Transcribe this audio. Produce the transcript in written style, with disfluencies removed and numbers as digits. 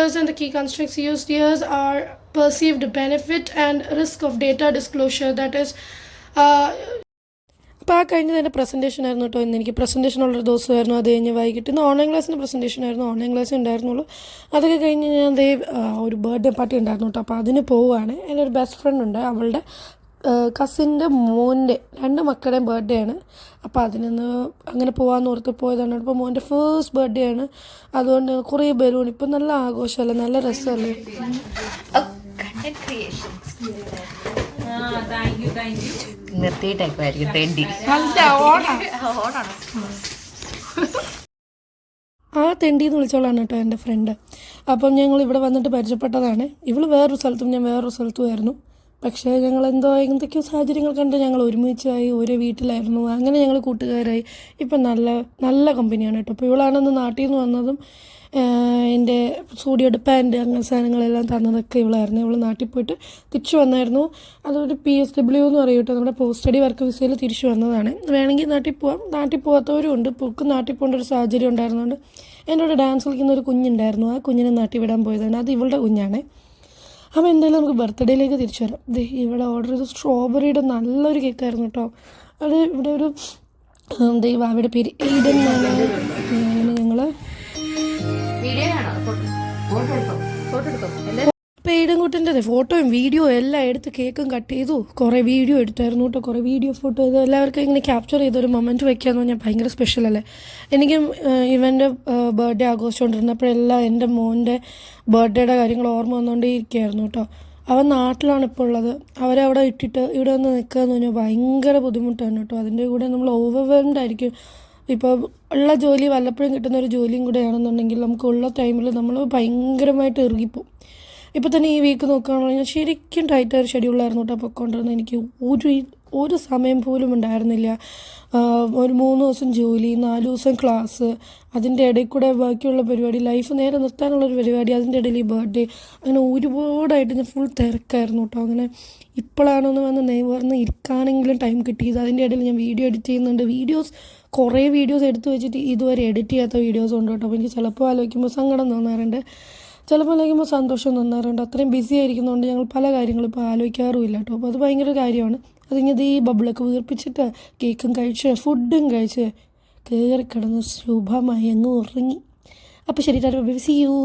keywords and the key constructs used here are perceived benefit and risk of data disclosure. That is, അപ്പോൾ ആ കഴിഞ്ഞത് എൻ്റെ presentation ആയിരുന്നു കേട്ടോ. ഇന്ന് എനിക്ക് പ്രസൻറ്റേഷൻ ഉള്ളൊരു ദിവസമായിരുന്നു. അത് കഴിഞ്ഞ് വൈകിട്ട് ഇന്ന് ഓൺലൈൻ ക്ലാസ്സിൻ്റെ പ്രസൻറ്റേഷൻ ആയിരുന്നു. ഓൺലൈൻ ക്ലാസ് ഉണ്ടായിരുന്നുള്ളൂ. അതൊക്കെ കഴിഞ്ഞ് ഞാൻ ഒരു ബർത്ത്ഡേ പാർട്ടി ഉണ്ടായിരുന്നു കേട്ടോ. അപ്പോൾ അതിന് പോവുകയാണ്. എൻ്റെ ഒരു ബെസ്റ്റ് ഫ്രണ്ട് ഉണ്ട്, അവളുടെ കസിൻ്റെ മോൻ്റെ 2 മക്കളുടെയും ബർത്ത്ഡേ ആണ്. അപ്പോൾ അതിനൊന്ന് അങ്ങനെ പോകാമെന്ന് ഓർത്ത് പോയതാണ്. അപ്പോൾ മോൻ്റെ ഫസ്റ്റ് ബർത്ത്ഡേ ആണ്. അതുകൊണ്ട് കുറേ ബലൂൺ, ഇപ്പം നല്ല ആഘോഷമല്ലേ, നല്ല രസമല്ലേ. ആ തെണ്ടി എന്ന് വിളിച്ചോളാണ് കേട്ടോ എൻ്റെ ഫ്രണ്ട്. അപ്പം ഞങ്ങൾ ഇവിടെ വന്നിട്ട് പരിചയപ്പെട്ടതാണ്. ഇവൾ വേറൊരു സ്ഥലത്തും ഞാൻ വേറൊരു സ്ഥലത്തുമായിരുന്നു. പക്ഷേ ഞങ്ങൾ എന്തൊക്കെയോ സാഹചര്യങ്ങൾ കണ്ട് ഞങ്ങൾ ഒരുമിച്ചായി, ഒരേ വീട്ടിലായിരുന്നു. അങ്ങനെ ഞങ്ങൾ കൂട്ടുകാരായി. ഇപ്പം നല്ല നല്ല കമ്പനിയാണ് കേട്ടോ. അപ്പോൾ ഇവളാണെന്ന് നാട്ടിൽ നിന്ന് വന്നതും എൻ്റെ സ്റ്റുഡിയോയുടെ പാൻറ്റ് അങ്ങനെ സാധനങ്ങളെല്ലാം തന്നതൊക്കെ ഇവളായിരുന്നു. ഇവൾ നാട്ടിൽ പോയിട്ട് തിരിച്ചു വന്നായിരുന്നു. അതൊരു PSW എന്ന് പറയും കേട്ടോ, നമ്മുടെ പോസ്റ്റ് സ്റ്റഡി വർക്ക് വിസയിൽ തിരിച്ചു വന്നതാണ്. വേണമെങ്കിൽ നാട്ടിൽ പോവാം, നാട്ടിൽ പോകാത്തവരും ഉണ്ട്. പൊക്ക് നാട്ടിൽ പോകേണ്ട ഒരു സാഹചര്യം ഉണ്ടായിരുന്നുകൊണ്ട് എൻ്റെ കൂടെ ഡാൻസ് കളിക്കുന്ന ഒരു കുഞ്ഞുണ്ടായിരുന്നു. ആ കുഞ്ഞിനെ നാട്ടിൽ വിടാൻ പോയതാണ്. അത് ഇവളുടെ കുഞ്ഞാണ്. അപ്പോൾ എന്തായാലും നമുക്ക് ബർത്ത്ഡേയിലേക്ക് തിരിച്ചു വരാം. ഇവിടെ ഓർഡർ ചെയ്ത് സ്ട്രോബെറിയുടെ നല്ലൊരു കേക്കായിരുന്നു കേട്ടോ. അത് ഇവിടെ ഒരു അവിടെ പേര് എയ്ഡൻ എന്നാണ്. അങ്ങനെ ഞങ്ങൾ അപ്പോൾ എയ്ഡൻകുട്ടൻ്റെ ഫോട്ടോയും വീഡിയോ എല്ലാം എടുത്ത് കേക്കും കട്ട് ചെയ്തു. കുറേ വീഡിയോ എടുത്തായിരുന്നു കേട്ടോ. കുറേ വീഡിയോ ഫോട്ടോ ചെയ്തു. എല്ലാവർക്കും ഇങ്ങനെ ക്യാപ്ചർ ചെയ്തൊരു മൊമെൻറ്റ് വയ്ക്കാമെന്ന് പറഞ്ഞാൽ ഭയങ്കര സ്പെഷ്യലല്ലേ. എനിക്കും ഇവൻ്റെ ബർത്ത്ഡേ ആഘോഷിച്ചുകൊണ്ടിരുന്നപ്പോഴെല്ലാം എൻ്റെ മോൻ്റെ ബർത്ത്ഡേയുടെ കാര്യങ്ങൾ ഓർമ്മ വന്നുകൊണ്ടേ ഇരിക്കുകയായിരുന്നു കേട്ടോ. അവൻ നാട്ടിലാണ് ഇപ്പോൾ ഉള്ളത്. അവരവിടെ ഇട്ടിട്ട് ഇവിടെ വന്ന് നിൽക്കുക എന്ന് പറഞ്ഞാൽ ഭയങ്കര ബുദ്ധിമുട്ടാണ് കേട്ടോ. അതിൻ്റെ കൂടെ നമ്മൾ ഓവർവെൽംഡ് ആയിരിക്കും. ഇപ്പോൾ ഉള്ള ജോലി വല്ലപ്പോഴും കിട്ടുന്ന ഒരു ജോലിയും കൂടെ ആണെന്നുണ്ടെങ്കിൽ നമുക്കുള്ള ടൈമിൽ നമ്മൾ ഭയങ്കരമായിട്ട് ഇറുകിപ്പോവും. ഇപ്പോൾ തന്നെ ഈ വീക്ക് നോക്കുകയാണെങ്കിൽ ഞാൻ ശരിക്കും ടൈറ്റായൊരു ഷെഡ്യൂളായിരുന്നു കേട്ടോ പൊയ്ക്കൊണ്ടിരുന്നത്. എനിക്ക് ഒരു സമയം പോലും ഉണ്ടായിരുന്നില്ല. ഒരു 3 ദിവസം ജോലി, 4 ദിവസം ക്ലാസ്, അതിൻ്റെ ഇടയിൽ കൂടെ ബാക്കിയുള്ള പരിപാടി, ലൈഫ് നേരെ നിർത്താനുള്ളൊരു പരിപാടി, അതിൻ്റെ ഇടയിൽ ഈ ബർത്ത്ഡേ, അങ്ങനെ ഒരുപാടായിട്ട് ഞാൻ ഫുൾ തിരക്കായിരുന്നു കേട്ടോ. അങ്ങനെ ഇപ്പോഴാണൊന്ന് വന്ന് ഇരിക്കാനെങ്കിലും ടൈം കിട്ടിയത്. അതിൻ്റെ ഇടയിൽ ഞാൻ വീഡിയോ എഡിറ്റ് ചെയ്യുന്നുണ്ട്. കുറേ വീഡിയോസ് എടുത്ത് വെച്ചിട്ട് ഇതുവരെ എഡിറ്റ് ചെയ്യാത്ത വീഡിയോസ് ഉണ്ട് കേട്ടോ. അപ്പോൾ എനിക്ക് ചിലപ്പോൾ ആലോചിക്കുമ്പോൾ സങ്കടം തോന്നാറുണ്ട്, ചിലപ്പോൾ ആലോചിക്കുമ്പോൾ സന്തോഷം തോന്നാറുണ്ട്. അത്രയും ബിസി ആയിരിക്കുന്നതുകൊണ്ട് ഞങ്ങൾ പല കാര്യങ്ങളും ഇപ്പോൾ ആലോചിക്കാറുമില്ല കേട്ടോ. അപ്പോൾ അത് ഭയങ്കര കാര്യമാണ്. അതിങ്ങനെ ഈ ബബിളൊക്കെ വീർപ്പിച്ചിട്ട് കേക്കും കഴിച്ച് ഫുഡും കഴിച്ച് കയറി കിടന്ന് ശുഭമായി അങ്ങ് ഉറങ്ങി. അപ്പോൾ ശരി, സി യു.